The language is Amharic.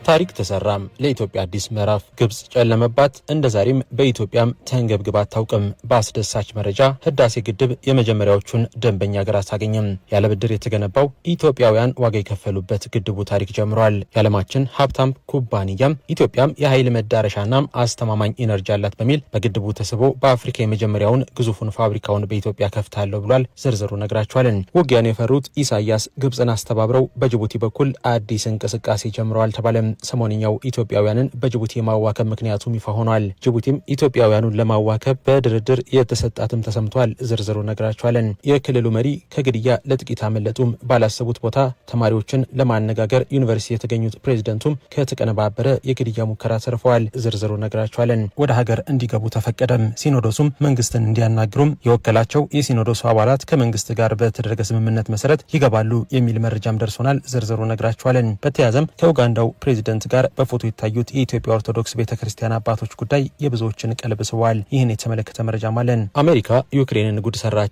ታሪክ ተሰራም ለኢትዮጵያ አዲስ ምዕራፍ ግብጽ ጨለመባት እንደዛሬም በኢትዮጵያም ተንገብግባ አታውቅም። በአስደሳች መረጃ ህዳሴ ግድብ የመጀመሪያዎቹን ደንበኛ ሀገራት አገኘም። ያለ ብድር የተገነባው ኢትዮጵያውያን ዋጋ የከፈሉበት ግድቡ ታሪክ ጀምሯል። የዓለማችን ሀብታም ኩባንያም ኢትዮጵያም የኃይል መዳረሻና አስተማማኝ ኢነርጂ አላት በሚል በግድቡ ተስቦ በአፍሪካ የመጀመሪያውን ግዙፉን ፋብሪካውን በኢትዮጵያ ከፍታለሁ ብሏል። ዝርዝሩ ነግራቸዋለን። ውጊያን የፈሩት ኢሳያስ ግብጽን አስተባብረው በጅቡቲ በኩል አዲስ እንቅስቃሴ ጀምረዋል ተባለም። ሰሞንኛው ኢትዮጵያውያንን በጅቡቲ የማዋከብ ምክንያቱም ይፋ ሆኗል። ጅቡቲም ኢትዮጵያውያኑን ለማዋከብ በድርድር የተሰጣትም ተሰምቷል። ዝርዝሩ ነግራቸዋለን። የክልሉ መሪ ከግድያ ለጥቂት አመለጡም። ባላሰቡት ቦታ ተማሪዎችን ለማነጋገር ዩኒቨርሲቲ የተገኙት ፕሬዝደንቱም ከተቀነባበረ የግድያ ሙከራ ተርፈዋል። ዝርዝሩ ነግራቸዋለን። ወደ ሀገር እንዲገቡ ተፈቀደም። ሲኖዶሱም መንግስትን እንዲያናግሩም የወከላቸው የሲኖዶሱ አባላት ከመንግስት ጋር በተደረገ ስምምነት መሰረት ይገባሉ የሚል መረጃም ደርሶናል። ዝርዝሩ ነግራቸዋለን። በተያያዘም ከኡጋንዳው ፕሬዝደንት ጋር በፎቶ የታዩት የኢትዮጵያ ኦርቶዶክስ ቤተክርስቲያን አባቶች ጉዳይ የብዙዎችን ቀልብ ስቧል። ይህን የተመለከተ መረጃም አለን። አሜሪካ ዩክሬንን ጉድ ሰራች።